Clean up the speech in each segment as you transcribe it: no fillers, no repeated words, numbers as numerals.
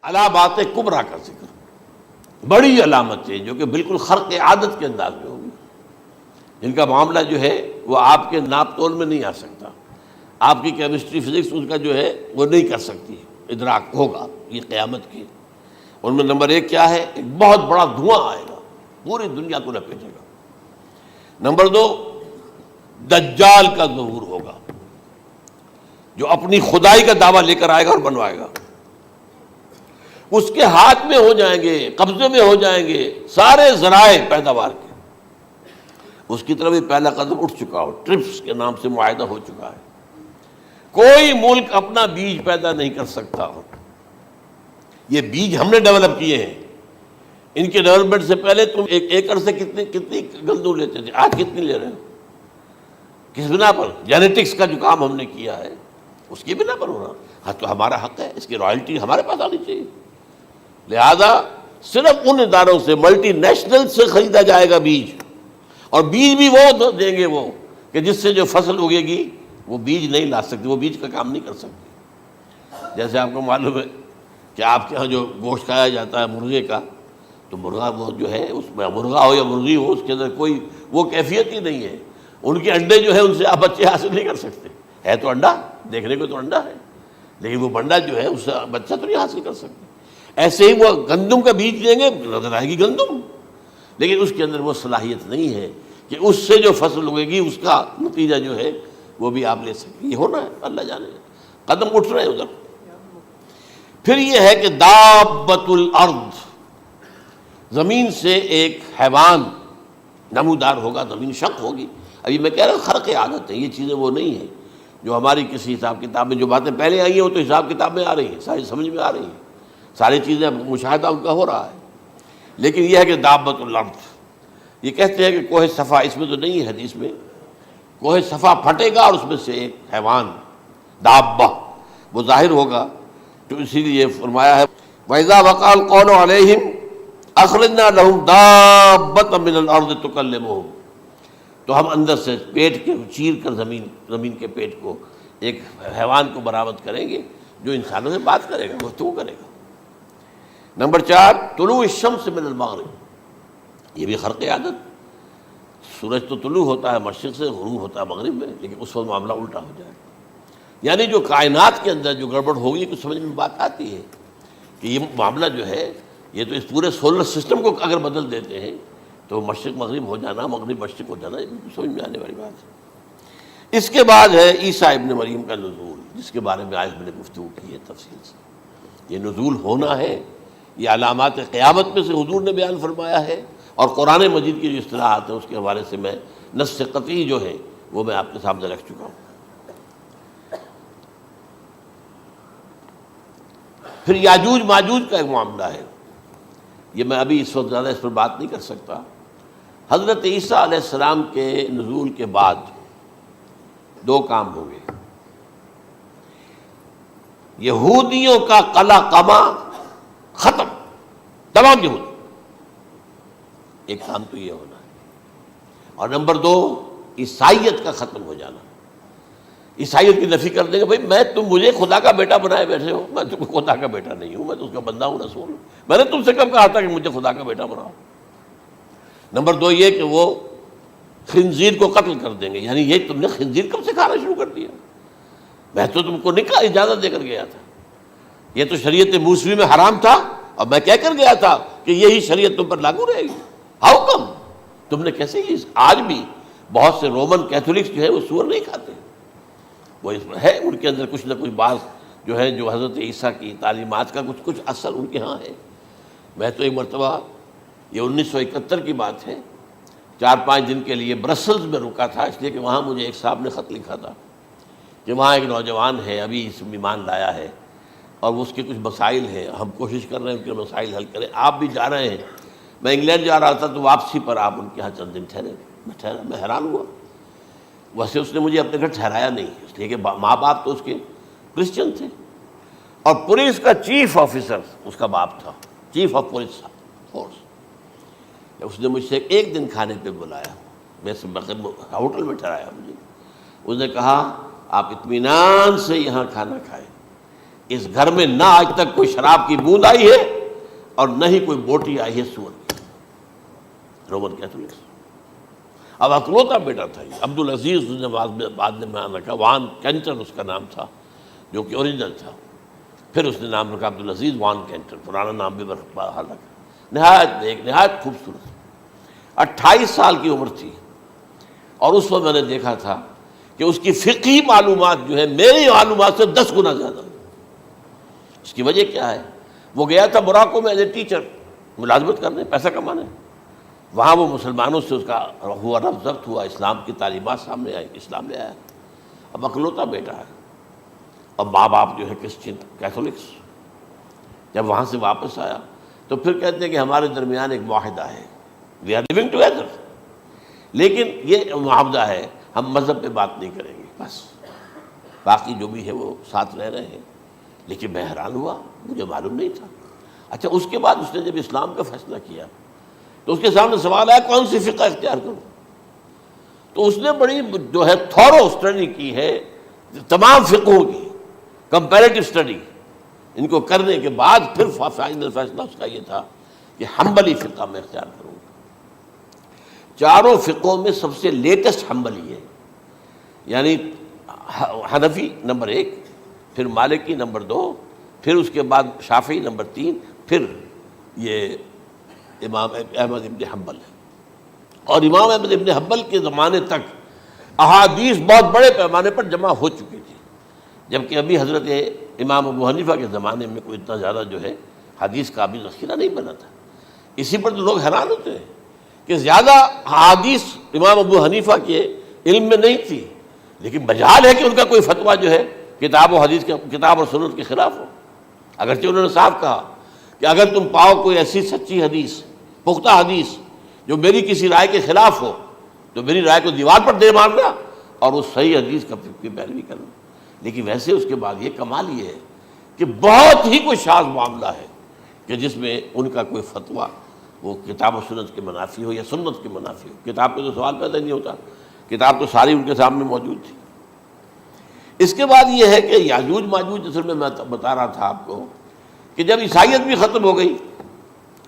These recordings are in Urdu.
علامات کبریٰ کا ذکر، بڑی علامتیں جو کہ بالکل خرق عادت کے انداز میں ہوگی، جن کا معاملہ جو ہے وہ آپ کے ناپ تول میں نہیں آ سکتا، آپ کی کیمسٹری فزکس اس کا جو ہے وہ نہیں کر سکتی، ادراک ہوگا یہ قیامت کی۔ ان میں نمبر ایک کیا ہے؟ ایک بہت بڑا دھواں آئے گا، پوری دنیا کو لپیٹے گا۔ نمبر دو، دجال کا ظہور ہوگا، جو اپنی خدائی کا دعویٰ لے کر آئے گا اور بنوائے گا۔ اس کے ہاتھ میں ہو جائیں گے، قبضے میں ہو جائیں گے سارے ذرائع پیداوار کے۔ اس کی طرف بھی پہلا قدم اٹھ چکا ہو، ٹرپس کے نام سے معاہدہ ہو چکا ہے۔ کوئی ملک اپنا بیج پیدا نہیں کر سکتا ہو، یہ بیج ہم نے ڈیولپ کیے ہیں۔ ان کے ڈیولپمنٹ سے پہلے تم ایک ایکڑ سے کتنی گندم لیتے تھے، آج کتنی لے رہے ہو؟ کس بنا پر؟ جینیٹکس کا جو کام ہم نے کیا ہے اس کی بنا پر ہو رہا۔ ہاں تو ہمارا حق ہے، اس کی رائلٹی ہمارے پاس آنی چاہیے۔ لہذا صرف ان اداروں سے، ملٹی نیشنل سے خریدا جائے گا بیج، اور بیج بھی وہ دیں گے وہ کہ جس سے جو فصل اگے گی وہ بیج نہیں لا سکتی، وہ بیج کا کام نہیں کر سکتی۔ جیسے آپ کو معلوم ہے کہ آپ کے ہاں جو گوشت کھایا جاتا ہے مرغے کا، تو مرغا وہ جو ہے اس میں مرغا ہو یا مرغی ہو، اس کے اندر کوئی وہ کیفیت ہی نہیں ہے۔ ان کے انڈے جو ہے ان سے آپ بچے حاصل نہیں کر سکتے، ہے تو انڈا، دیکھنے کو تو انڈا ہے، لیکن وہ بنڈا جو ہے اس سے بچہ تو نہیں حاصل کر سکتے۔ ایسے ہی وہ گندم کا بیج دیں گے، نظر آئے گی گندم، لیکن اس کے اندر وہ صلاحیت نہیں ہے کہ اس سے جو فصل اگے گی اس کا نتیجہ جو ہے وہ بھی آپ لے سکیں۔ یہ ہونا ہے، اللہ جانے، قدم اٹھ رہے ہیں ادھر۔ پھر یہ ہے کہ دابۃ الارض، زمین سے ایک حیوان نمودار ہوگا، زمین شق ہوگی۔ ابھی میں کہہ رہا ہوں خرق عادت ہے، یہ چیزیں وہ نہیں ہیں جو ہماری کسی حساب کتاب میں جو باتیں پہلے آئی ہیں وہ تو حساب کتاب میں آ رہی ہیں، ساری سمجھ میں آ رہی ہیں، ساری چیزیں مشاہدہ ان کا ہو رہا ہے۔ لیکن یہ ہے کہ دابۃ الارض، یہ کہتے ہیں کہ کوہ صفا، اس میں تو نہیں ہے حدیث میں، کوہ صفا پھٹے گا اور اس میں سے ایک حیوان دابہ وہ ظاہر ہوگا، تو اسی لیے فرمایا ہے وَإِذَا وَقَعَ الْقَوْلُ عَلَيْهِمْ أَخْرَجْنَا لَهُمْ دَابَّةً مِّنَ الْأَرْضِ تُكَلِّمُهُمْ، تو ہم اندر سے پیٹ کے چیر کر زمین کے پیٹ کو ایک حیوان کو برآمد کریں گے جو انسانوں سے بات کرے گا، گفتگو کرے گا۔ نمبر 4، طلوع الشمس من المغرب، یہ بھی خرق عادت۔ سورج تو طلوع ہوتا ہے مشرق سے، غروب ہوتا ہے مغرب میں، لیکن اس وقت معاملہ الٹا ہو جائے گا۔ یعنی جو کائنات کے اندر جو گڑبڑ ہوگی، کچھ سمجھ میں بات آتی ہے کہ یہ معاملہ جو ہے، یہ تو اس پورے سولر سسٹم کو اگر بدل دیتے ہیں تو مشرق مغرب ہو جانا، مغرب مشرق ہو جانا، یہ سمجھ میں آنے والی بات ہے۔ اس کے بعد ہے عیسیٰ ابن مریم کا نزول، جس کے بارے میں آج میں نے گفتگو کی ہے تفصیل سے۔ یہ نزول ہونا ہے، یہ علامات قیامت میں سے حضور نے بیان فرمایا ہے، اور قرآن مجید کی جو اصطلاحات ہیں اس کے حوالے سے میں نص قطعی جو ہے وہ میں آپ کے سامنے رکھ چکا ہوں۔ پھر یاجوج ماجوج کا ایک معاملہ ہے، یہ میں ابھی اس وقت زیادہ اس پر بات نہیں کر سکتا۔ حضرت عیسیٰ علیہ السلام کے نزول کے بعد دو کام ہوں گے، یہودیوں کا قلع قمع ختم، تمام یہود، ایک کام تو یہ ہونا ہے، اور نمبر 2، عیسائیت کا ختم ہو جانا۔ عیسائیت کی نفی کر دیں گے، بھائی تم مجھے خدا کا بیٹا بنائے بیٹھے ہو، میں تم خدا کا بیٹا نہیں ہوں، میں تو اس کا بندہ ہوں، رسول ہوں، میں نے تم سے کب کہا تھا کہ مجھے خدا کا بیٹا بناؤ۔ نمبر 2 یہ کہ وہ خنزیر کو قتل کر دیں گے، یعنی یہ تم نے خنزیر کب سے کھانا شروع کر دیا؟ میں تو تم کو نکاح اجازت دے کر گیا تھا، یہ تو شریعت موسوی میں حرام تھا، اور میں کہہ کر گیا تھا کہ یہی شریعت تم پر لاگو رہے گی، ہاؤ کم تم نے کیسے یہ؟ آج بھی بہت سے رومن کیتھولکس جو ہے وہ سور نہیں کھاتے، وہ اس میں ہے ان کے اندر کچھ نہ کچھ بات جو ہے جو حضرت عیسیٰ کی تعلیمات کا کچھ اثر ان کے ہاں ہے۔ میں تو ایک مرتبہ، یہ 1971 کی بات ہے، 4-5 دن کے لیے برسلز میں رکا تھا، اس لیے کہ وہاں مجھے ایک صاحب نے خط لکھا تھا کہ وہاں ایک نوجوان ہے، ابھی اس ایمان لایا ہے، اور اس کے کچھ مسائل ہیں، ہم کوشش کر رہے ہیں ان کے مسائل حل کریں، آپ بھی جا رہے ہیں۔ میں انگلینڈ جا رہا تھا تو واپسی پر آپ ان کے یہاں چند دن ٹھہرے، میں حیران ہوا۔ ویسے اس نے مجھے اپنے گھر ٹھہرایا نہیں، اس لیے کہ ماں باپ تو اس کے کرسچن تھے، اور پولیس کا چیف آفیسر اس کا باپ تھا، چیف آف پولیس فورس۔ اس نے مجھ سے ایک دن کھانے پہ بلایا، میں ہوٹل میں ٹھہرایا مجھے، اس نے کہا آپ اطمینان سے یہاں کھانا کھائیں، اس گھر میں نہ آج تک کوئی شراب کی بوند آئی ہے اور نہ ہی کوئی بوٹی آئی ہے سور کی. Roman Catholics. اب اکلوتا بیٹا تھا یہ عبدالعزیز نے بعد میں نام رکھا. وان کینٹر اس کا نام تھا جو کہ اوریجنل تھا. پھر اس نے نام رکھا عبدالعزیز وان کینٹر. پرانا نام بھی بہرحال رکھا. نہایت ایک نہایت خوبصورت. 28 سال کی عمر تھی اور اس وقت میں نے دیکھا تھا کہ اس کی فقہی معلومات جو ہے میری معلومات سے 10 گنا زیادہ. اس کی وجہ کیا ہے؟ وہ گیا تھا موراکو میں ایز اے ٹیچر ملازمت کرنے، پیسہ کمانے. وہاں وہ مسلمانوں سے اس کا ہوا ربط ضبط ہوا، اسلام کی تعلیمات سامنے آئی، اسلام لے آیا. اب اکلوتا بیٹا ہے اور ماں باپ جو ہے کرسچن کیتھولکس. جب وہاں سے واپس آیا تو پھر کہتے ہیں کہ ہمارے درمیان ایک معاہدہ ہے، وی آر لیونگ ٹوگیدر، لیکن یہ معاہدہ ہے ہم مذہب پہ بات نہیں کریں گے، بس باقی جو بھی ہے وہ ساتھ رہ رہے ہیں. لیکن میں حیران ہوا، مجھے معلوم نہیں تھا. اچھا اس کے بعد اس نے جب اسلام کا فیصلہ کیا تو اس کے سامنے سوال آیا کون سی فقہ اختیار کروں. تو اس نے بڑی جو ہے تھورو اسٹڈی کی ہے تمام فقہوں کی، کمپیریٹو اسٹڈی. ان کو کرنے کے بعد پھر فائنل فیصلہ اس کا یہ تھا کہ حنبلی فقہ میں اختیار کروں. چاروں فقہوں میں سب سے لیٹسٹ حنبلی ہے، یعنی حنفی نمبر 1، پھر مالکی نمبر 2، پھر اس کے بعد شافعی نمبر 3، پھر یہ امام احمد ابن حنبل ہے. اور امام احمد ابن حنبل کے زمانے تک احادیث بہت بڑے پیمانے پر جمع ہو چکی تھی، جبکہ ابھی حضرت امام ابو حنیفہ کے زمانے میں کوئی اتنا زیادہ جو ہے حدیث کا بھی ذخیرہ نہیں بنا تھا. اسی پر تو لوگ حیران ہوتے ہیں کہ زیادہ حدیث امام ابو حنیفہ کے علم میں نہیں تھی، لیکن مجال ہے کہ ان کا کوئی فتویٰ جو ہے کتاب و حدیث کے کتاب اور سنت کے خلاف ہو. اگرچہ انہوں نے صاف کہا کہ اگر تم پاؤ کوئی ایسی سچی حدیث، پختہ حدیث جو میری کسی رائے کے خلاف ہو تو میری رائے کو دیوار پر دے مارنا اور اس صحیح حدیث کی پیروی کرنا. لیکن ویسے اس کے بعد یہ کمال یہ ہے کہ بہت ہی کوئی شاذ معاملہ ہے کہ جس میں ان کا کوئی فتویٰ وہ کتاب و سنت کے منافی ہو یا سنت کے منافی ہو. کتاب پہ تو سوال پیدا نہیں ہوتا، کتاب تو ساری ان کے سامنے موجود تھی. اس کے بعد یہ ہے کہ یاجوج ماجوج اصل میں بتا رہا تھا آپ کو کہ جب عیسائیت بھی ختم ہو گئی،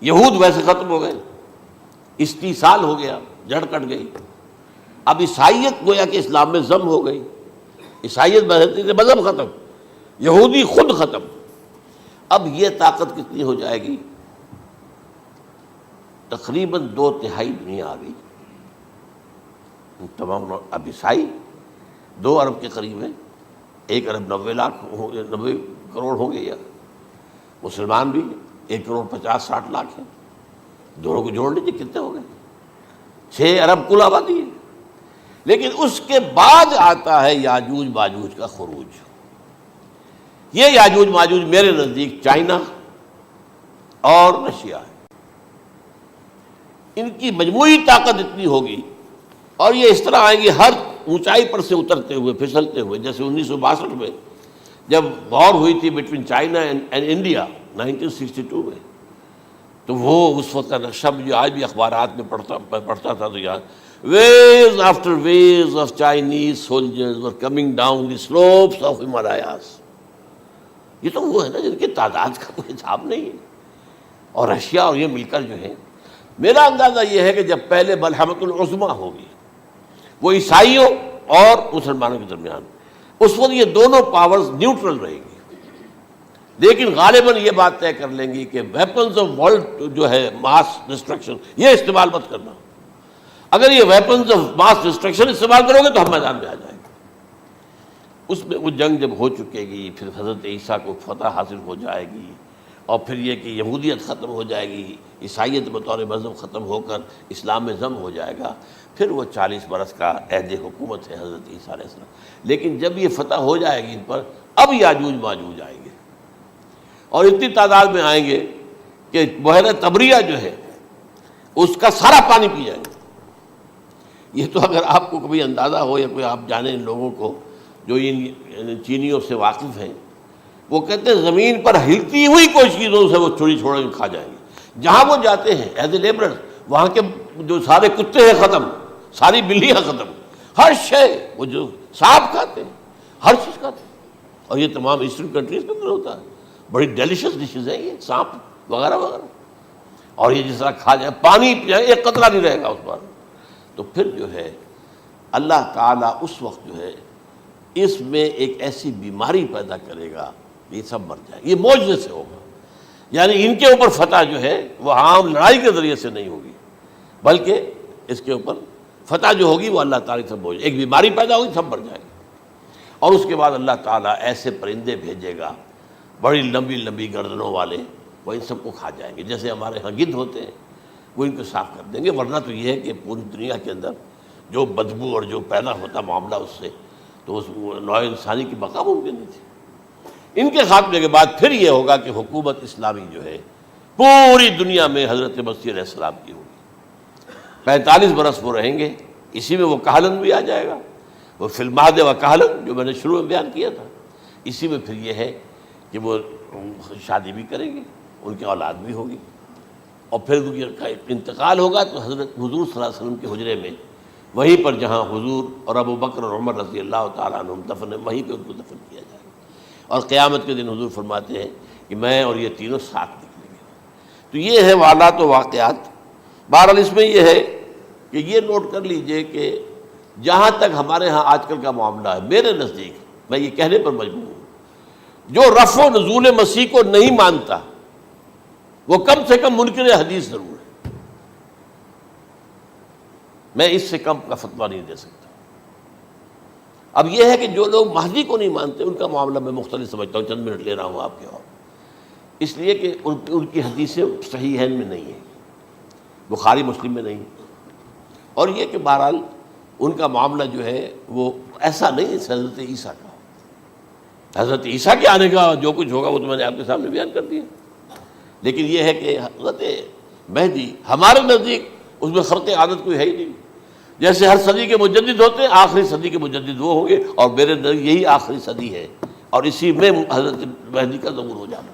یہود ویسے ختم ہو گئے، استیصال ہو گیا، جڑ کٹ گئی. اب عیسائیت گویا کہ اسلام میں ضم ہو گئی. عیسائیت مذہب ختم، یہودی خود ختم. اب یہ طاقت کتنی ہو جائے گی؟ تقریباً 2/3 دنیا آ گئی. تمام اب عیسائی 2 ارب کے قریب ہے، 1 ارب 90 کروڑ ہوں گے، یا مسلمان بھی 1 کروڑ 50-60 لاکھ ہیں. دونوں کو جوڑ لیجیے کتنے ہو گئے؟ 6 ارب کل آبادی ہے. لیکن اس کے بعد آتا ہے یاجوج ماجوج کا خروج. یہ یاجوج ماجوج میرے نزدیک چائنا اور رشیا ہے. ان کی مجموعی طاقت اتنی ہوگی اور یہ اس طرح آئیں گے ہر اونچائی پر سے اترتے ہوئے، پھسلتے ہوئے. جیسے 1962 میں جب وار ہوئی تھی بٹوین چائنا اینڈ انڈیا 1962 میں، تو وہ اس وقت کا نقشہ جو آج بھی اخبارات میں پڑھتا تھا تو یاد waves after waves of Chinese soldiers were coming down the slopes of Himalayas. یہ تو وہ ہے نا جن کی تعداد کا کوئی حساب نہیں ہے. اور رشیا اور یہ مل کر جو ہے، میرا اندازہ یہ ہے کہ جب پہلے ملحمۃ العظمیٰ ہوگی وہ عیسائیوں اور مسلمانوں کے درمیان، اس وقت یہ دونوں پاورز نیوٹرل رہیں گی. لیکن غالباً یہ بات طے کر لیں گی کہ ویپنز آف ورلڈ جو ہے ماس ڈسٹرکشن، یہ استعمال مت کرنا. اگر یہ ویپنز آف ماس ڈسٹرکشن استعمال کرو گے تو ہم میدان میں آ جائیں گے. اس میں وہ جنگ جب ہو چکے گی، پھر حضرت عیسیٰ کو فتح حاصل ہو جائے گی، اور پھر یہ کہ یہودیت ختم ہو جائے گی، عیسائیت بطور مذہب ختم ہو کر اسلام میں ضم ہو جائے گا. پھر وہ 40 برس کا عہد حکومت ہے حضرت عیسیٰ علیہ السلام. لیکن جب یہ فتح ہو جائے گی ان پر، اب یاجوج ماجوج آئیں گے اور اتنی تعداد میں آئیں گے کہ بحیرہ طبریہ جو ہے اس کا سارا پانی پی جائیں گے. یہ تو اگر آپ کو کبھی اندازہ ہو یا کوئی آپ جانیں ان لوگوں کو جو ان چینیوں سے واقف ہیں، وہ کہتے ہیں زمین پر ہلتی ہوئی کوئی چیزوں سے وہ چھوڑی چھوڑ کے کھا جائیں گے. جہاں وہ جاتے ہیں ایز اے لیبرر، وہاں کے جو سارے کتے ہیں ختم، ساری بلیاں ختم، ہر شے، وہ جو سانپ کھاتے ہیں، ہر چیز کھاتے ہیں. اور یہ تمام ایسٹرن کنٹریز کے اندر ہوتا ہے. بڑی ڈیلیشیس ڈشز ہیں یہ، سانپ وغیرہ وغیرہ. اور یہ جس طرح کھا جائے، پانی پی جائے، ایک قطرہ نہیں رہے گا اس پر. تو پھر جو ہے اللہ تعالیٰ اس وقت جو ہے اس میں ایک ایسی بیماری پیدا کرے گا کہ یہ سب مر جائے. یہ معجزے سے ہوگا. یعنی ان کے اوپر فتح جو ہے وہ عام لڑائی کے ذریعے سے نہیں ہوگی، بلکہ اس کے اوپر فتح جو ہوگی وہ اللہ تعالیٰ سے ہوگی. ایک بیماری پیدا ہوگی، سب مر جائے گی. اور اس کے بعد اللہ تعالیٰ ایسے پرندے بھیجے گا بڑی لمبی لمبی گردنوں والے، وہ ان سب کو کھا جائیں گے. جیسے ہمارے ہاں گدھ ہوتے ہیں، وہ ان کو صاف کر دیں گے. ورنہ تو یہ ہے کہ پوری دنیا کے اندر جو بدبو اور جو پیدا ہوتا معاملہ اس سے، تو اس نوع انسانی کی بقا ممکن نہیں تھی. ان کے خاتمے کے بعد پھر یہ ہوگا کہ حکومت اسلامی جو ہے پوری دنیا میں حضرت مسیح علیہ السلام کی ہوگی. 45 برس وہ رہیں گے. اسی میں وہ کہلن بھی آ جائے گا، وہ فی المہد و کہلن جو میں نے شروع میں بیان کیا تھا. اسی میں پھر یہ ہے کہ وہ شادی بھی کریں گے، ان کی اولاد بھی ہوگی. اور پھر ان کا انتقال ہوگا تو حضرت حضور صلی اللہ علیہ وسلم کے حجرے میں، وہیں پر جہاں حضور اور ابو بکر اور عمر رضی اللہ تعالیٰ عنہم دفن ہیں، وہیں پہ ان کو دفن کیا جائے گا. اور قیامت کے دن حضور فرماتے ہیں کہ میں اور یہ تینوں ساتھ نکلیں گے. تو یہ ہے حالات و واقعات. بہرحال اس میں یہ ہے کہ یہ نوٹ کر لیجئے کہ جہاں تک ہمارے ہاں آج کل کا معاملہ ہے، میرے نزدیک میں یہ کہنے پر مجبور ہوں، جو رفع و نزول مسیح کو نہیں مانتا وہ کم سے کم منکر حدیث ضرور ہے. میں اس سے کم کا فتویٰ نہیں دے سکتا. اب یہ ہے کہ جو لوگ مہدی کو نہیں مانتے ان کا معاملہ میں مختلف سمجھتا ہوں. چند منٹ لے رہا ہوں آپ کے، اور اس لیے کہ ان کی حدیثیں صحیحین میں نہیں ہیں، بخاری مسلم میں نہیں. اور یہ کہ بہرحال ان کا معاملہ جو ہے وہ ایسا نہیں ہے حضرت عیسیٰ کا. حضرت عیسیٰ کے آنے کا جو کچھ ہوگا وہ تو میں نے آپ کے سامنے بیان کر دیا. لیکن یہ ہے کہ حضرت مہدی ہمارے نزدیک اس میں خرق عادت کوئی ہے ہی نہیں. جیسے ہر صدی کے مجدد ہوتے ہیں، آخری صدی کے مجدد وہ ہوں گے، اور میرے نزدیک یہی آخری صدی ہے، اور اسی میں حضرت مہدی کا ظہور ہو جانا.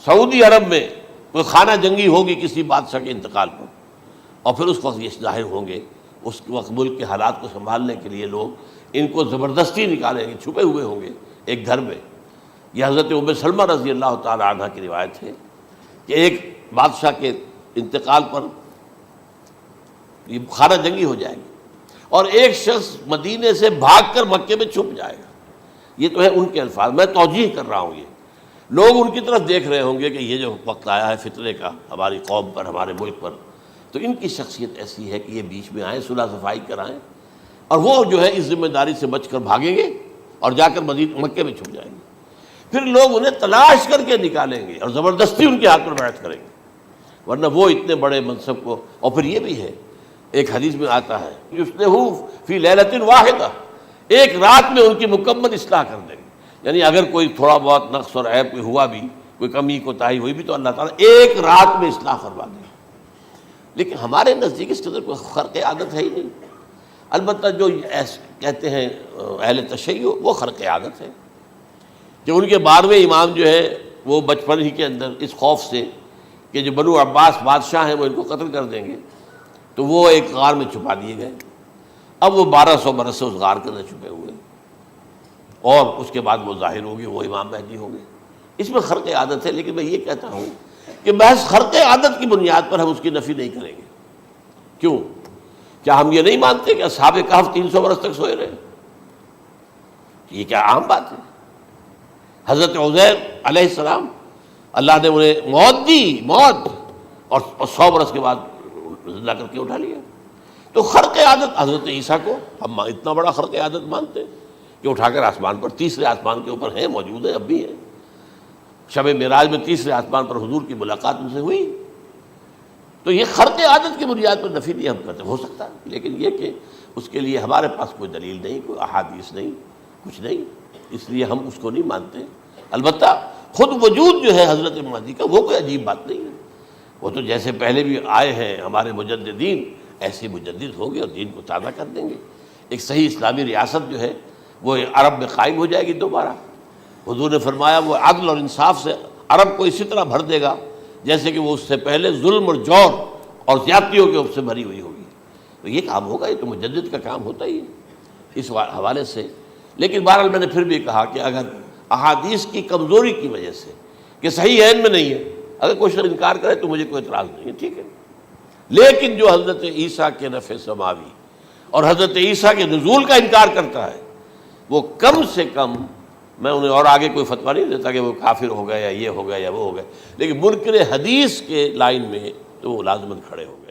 سعودی عرب میں کوئی خانہ جنگی ہوگی کسی بادشاہ کے انتقال پر، اور پھر اس وقت یہ ظاہر ہوں گے. اس وقت ملک کے حالات کو سنبھالنے کے لیے لوگ ان کو زبردستی نکالیں گے، چھپے ہوئے ہوں گے ایک گھر میں. یہ حضرت ام سلمہ رضی اللہ تعالی عنہ کی روایت ہے کہ ایک بادشاہ کے انتقال پر یہ خانہ جنگی ہو جائے گی، اور ایک شخص مدینے سے بھاگ کر مکے میں چھپ جائے گا. یہ تو ہے ان کے الفاظ، میں توجیہ کر رہا ہوں. یہ لوگ ان کی طرف دیکھ رہے ہوں گے کہ یہ جو وقت آیا ہے فتنے کا ہماری قوم پر، ہمارے ملک پر، تو ان کی شخصیت ایسی ہے کہ یہ بیچ میں آئیں، صلح صفائی کرائیں، اور وہ جو ہے اس ذمہ داری سے بچ کر بھاگیں گے اور جا کر مکے میں چھپ جائیں گے. پھر لوگ انہیں تلاش کر کے نکالیں گے اور زبردستی ان کے ہاتھ پر بیعت کریں گے، ورنہ وہ اتنے بڑے منصب کو. اور پھر یہ بھی ہے، ایک حدیث میں آتا ہے یصلحو فی لیلۃ واحدہ، ایک رات میں ان کی مکمل اصلاح کر دیں گے. یعنی اگر کوئی تھوڑا بہت نقص اور عیب کوئی ہوا بھی، کوئی کمی کوتاہی ہوئی بھی، تو اللہ تعالیٰ ایک رات میں اصلاح کروا دیں گے. لیکن ہمارے نزدیک اس قدر کوئی خرق عادت ہے ہی نہیں. البتہ جو کہتے ہیں اہل تشیع، وہ خرق عادت ہے کہ ان کے 12ویں امام جو ہے وہ بچپن ہی کے اندر اس خوف سے کہ جو بنو عباس بادشاہ ہیں وہ ان کو قتل کر دیں گے، تو وہ ایک غار میں چھپا دیے گئے. اب وہ 1200 برس سے اس غار کے اندر چھپے ہوئے، اور اس کے بعد وہ ظاہر ہوگی، وہ امام مہدی ہوں گے. اس میں خرق عادت ہے. لیکن میں یہ کہتا ہوں کہ محض خرق عادت کی بنیاد پر ہم اس کی نفی نہیں کریں گے. کیوں؟ کیا ہم یہ نہیں مانتے کہ اصحاب کہف 300 برس تک سوئے رہے؟ یہ کیا عام بات ہے؟ حضرت عزیر علیہ السلام اللہ نے انہیں موت دی، موت، اور 100 برس کے بعد زندہ کر کے اٹھا لیا. تو خرق عادت حضرت عیسیٰ کو ہم اتنا بڑا خرق عادت مانتے کہ اٹھا کر آسمان پر، تیسرے آسمان کے اوپر ہیں، موجود ہیں، اب بھی ہیں. شب معراج میں تیسرے آسمان پر حضور کی ملاقات ان سے ہوئی. تو یہ خرق عادت کی بنیاد پر نفی نہیں ہم کرتے. ہو سکتا ہے، لیکن یہ کہ اس کے لیے ہمارے پاس کوئی دلیل نہیں، کوئی احادیث نہیں، کچھ نہیں، اس لیے ہم اس کو نہیں مانتے. البتہ خود وجود جو ہے حضرت مہدی کا وہ کوئی عجیب بات نہیں ہے. وہ تو جیسے پہلے بھی آئے ہیں ہمارے مجددین، ایسے مجدد ہوں گے اور دین کو تازہ کر دیں گے. ایک صحیح اسلامی ریاست جو ہے وہ عرب میں قائم ہو جائے گی دوبارہ. حضور نے فرمایا وہ عدل اور انصاف سے عرب کو اسی طرح بھر دے گا جیسے کہ وہ اس سے پہلے ظلم اور جور اور زیادتیوں کے اوپر سے بھری ہوئی ہوگی. تو یہ کام ہوگا، یہ تو مجدد کا کام ہوتا ہی ہے. اس حوالے سے لیکن بہرحال میں نے پھر بھی کہا کہ اگر احادیث کی کمزوری کی وجہ سے کہ صحیح عین میں نہیں ہے، اگر کوئی شخص انکار کرے تو مجھے کوئی اعتراض نہیں ہے، ٹھیک ہے، لیکن جو حضرت عیسیٰ کے نفع سماوی اور حضرت عیسیٰ کے نزول کا انکار کرتا ہے وہ کم سے کم، میں انہیں اور آگے کوئی فتویٰ نہیں دیتا کہ وہ کافر ہو گئے یا یہ ہو گیا یا وہ ہو گیا، لیکن منکر حدیث کے لائن میں تو وہ لازماً کھڑے ہو گئے۔